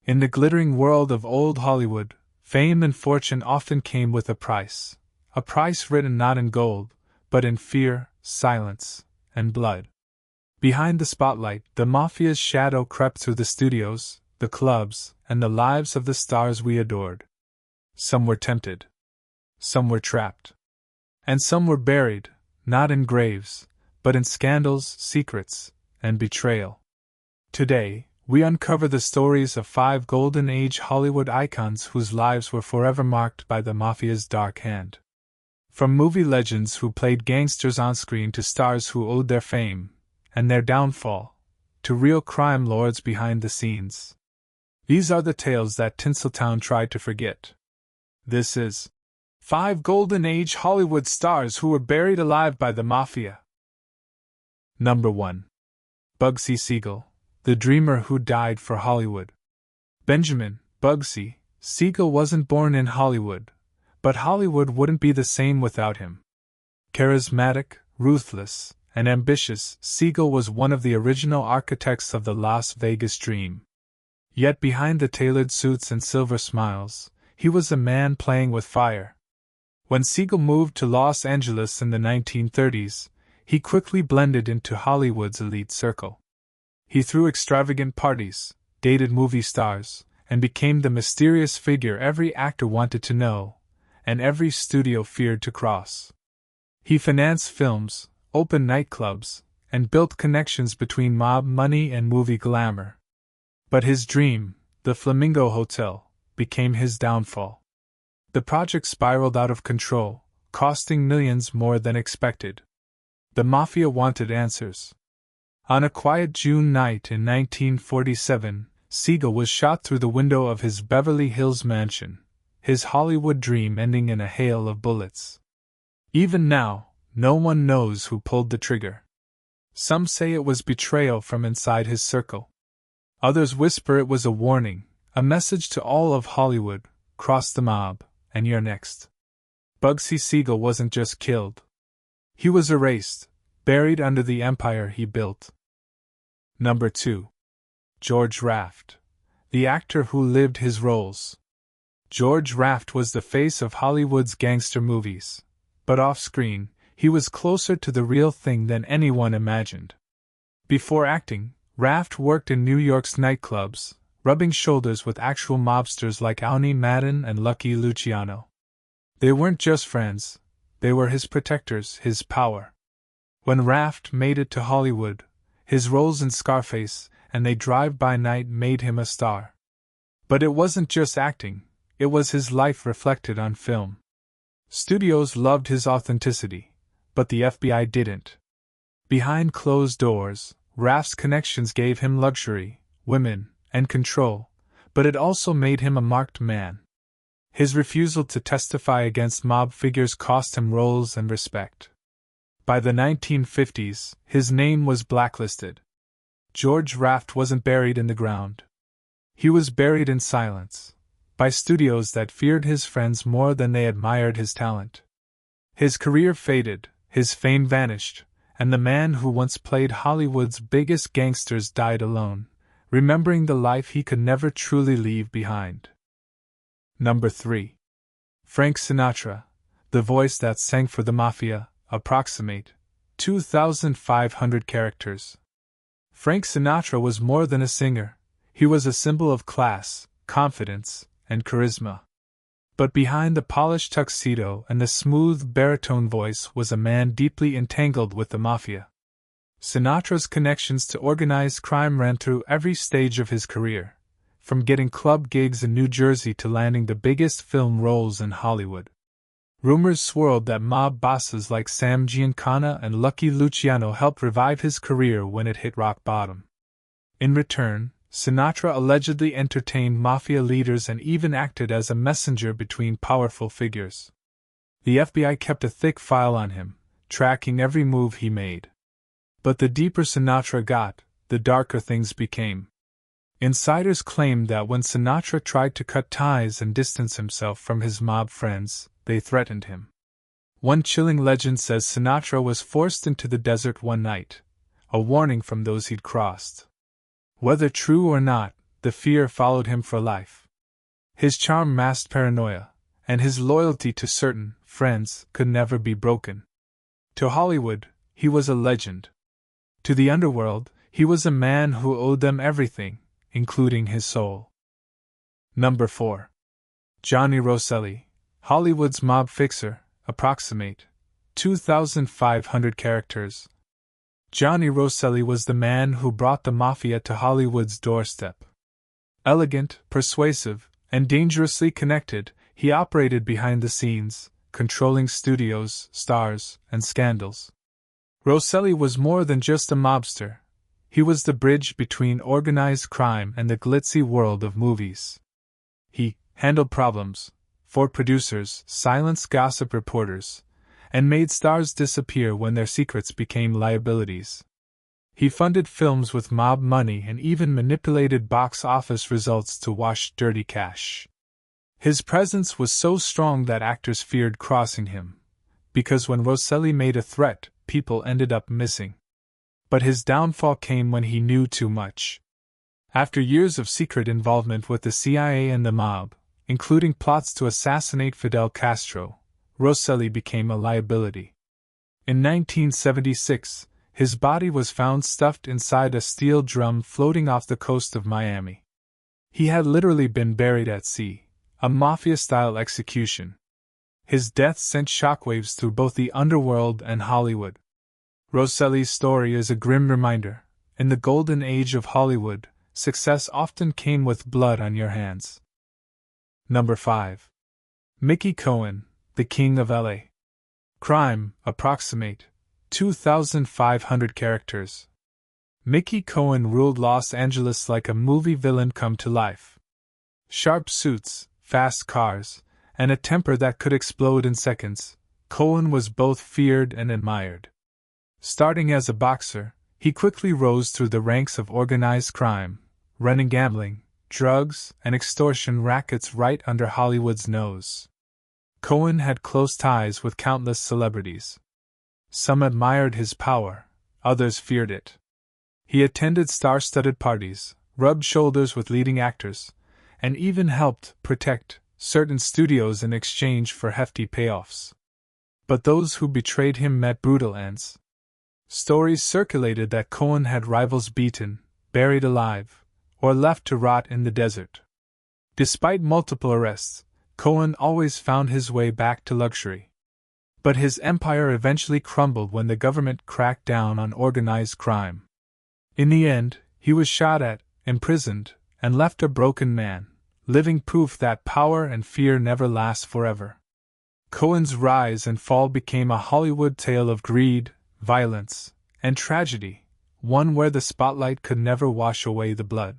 In the glittering world of old Hollywood, fame and fortune often came with a price written not in gold, but in fear, silence, and blood. Behind the spotlight, the Mafia's shadow crept through the studios, the clubs, and the lives of the stars we adored. Some were tempted. Some were trapped. And some were buried, not in graves, but in scandals, secrets, and betrayal. Today, we uncover the stories of 5 Golden Age Hollywood icons whose lives were forever marked by the Mafia's dark hand. From movie legends who played gangsters on screen to stars who owed their fame and their downfall to real crime lords behind the scenes. These are the tales that Tinseltown tried to forget. This is 5 Golden Age Hollywood stars who were buried alive by the Mafia. Number 1. Bugsy Siegel, the dreamer who died for Hollywood. Benjamin Bugsy Siegel wasn't born in Hollywood, but Hollywood wouldn't be the same without him. Charismatic, ruthless, and ambitious, Siegel was one of the original architects of the Las Vegas dream. Yet behind the tailored suits and silver smiles, he was a man playing with fire. When Siegel moved to Los Angeles in the 1930s, he quickly blended into Hollywood's elite circle. He threw extravagant parties, dated movie stars, and became the mysterious figure every actor wanted to know, and every studio feared to cross. He financed films, opened nightclubs, and built connections between mob money and movie glamour. But his dream, the Flamingo Hotel, became his downfall. The project spiraled out of control, costing millions more than expected. The Mafia wanted answers. On a quiet June night in 1947, Siegel was shot through the window of his Beverly Hills mansion, his Hollywood dream ending in a hail of bullets. Even now, no one knows who pulled the trigger. Some say it was betrayal from inside his circle. Others whisper it was a warning, a message to all of Hollywood: cross the mob, and you're next. Bugsy Siegel wasn't just killed. He was erased, buried under the empire he built. Number 2. George Raft, the actor who lived his roles. George Raft was the face of Hollywood's gangster movies, but off-screen, he was closer to the real thing than anyone imagined. Before acting, Raft worked in New York's nightclubs, rubbing shoulders with actual mobsters like Tony Madden and Lucky Luciano. They weren't just friends, they were his protectors, his power. When Raft made it to Hollywood, his roles in Scarface and They Drive By Night made him a star. But it wasn't just acting, it was his life reflected on film. Studios loved his authenticity, but the FBI didn't. Behind closed doors, Raft's connections gave him luxury, women, and control, but it also made him a marked man. His refusal to testify against mob figures cost him roles and respect. By the 1950s, his name was blacklisted. George Raft wasn't buried in the ground. He was buried in silence, by studios that feared his friends more than they admired his talent. His career faded, his fame vanished, and the man who once played Hollywood's biggest gangsters died alone, remembering the life he could never truly leave behind. Number 3. Frank Sinatra, the voice that sang for the Mafia, approximate 2,500 characters. Frank Sinatra was more than a singer, he was a symbol of class, confidence, and charisma. But behind the polished tuxedo and the smooth baritone voice was a man deeply entangled with the Mafia. Sinatra's connections to organized crime ran through every stage of his career, from getting club gigs in New Jersey to landing the biggest film roles in Hollywood. Rumors swirled that mob bosses like Sam Giancana and Lucky Luciano helped revive his career when it hit rock bottom. In return, Sinatra allegedly entertained Mafia leaders and even acted as a messenger between powerful figures. The FBI kept a thick file on him, tracking every move he made. But the deeper Sinatra got, the darker things became. Insiders claimed that when Sinatra tried to cut ties and distance himself from his mob friends, they threatened him. One chilling legend says Sinatra was forced into the desert one night, a warning from those he'd crossed. Whether true or not, the fear followed him for life. His charm masked paranoia, and his loyalty to certain friends could never be broken. To Hollywood, he was a legend. To the underworld, he was a man who owed them everything, including his soul. Number 4. Johnny Rosselli, Hollywood's mob fixer, approximate 2,500 characters. Johnny Rosselli was the man who brought the Mafia to Hollywood's doorstep. Elegant, persuasive, and dangerously connected, he operated behind the scenes, controlling studios, stars, and scandals. Rosselli was more than just a mobster. He was the bridge between organized crime and the glitzy world of movies. He handled problems, for producers, silenced gossip reporters, and made stars disappear when their secrets became liabilities. He funded films with mob money and even manipulated box office results to wash dirty cash. His presence was so strong that actors feared crossing him, because when Rosselli made a threat, people ended up missing. But his downfall came when he knew too much. After years of secret involvement with the CIA and the mob, including plots to assassinate Fidel Castro, Rosselli became a liability. In 1976, his body was found stuffed inside a steel drum floating off the coast of Miami. He had literally been buried at sea, a Mafia-style execution. His death sent shockwaves through both the underworld and Hollywood. Rosselli's story is a grim reminder. In the golden age of Hollywood, success often came with blood on your hands. Number 5. Mickey Cohen, the King of L.A. Crime, approximate 2,500 characters. Mickey Cohen ruled Los Angeles like a movie villain come to life. Sharp suits, fast cars, and a temper that could explode in seconds, Cohen was both feared and admired. Starting as a boxer, he quickly rose through the ranks of organized crime, running gambling, drugs, and extortion rackets right under Hollywood's nose. Cohen had close ties with countless celebrities. Some admired his power, others feared it. He attended star-studded parties, rubbed shoulders with leading actors, and even helped protect certain studios in exchange for hefty payoffs. But those who betrayed him met brutal ends. Stories circulated that Cohen had rivals beaten, buried alive, or left to rot in the desert. Despite multiple arrests, Cohen always found his way back to luxury. But his empire eventually crumbled when the government cracked down on organized crime. In the end, he was shot at, imprisoned, and left a broken man, living proof that power and fear never last forever. Cohen's rise and fall became a Hollywood tale of greed, violence, and tragedy, one where the spotlight could never wash away the blood.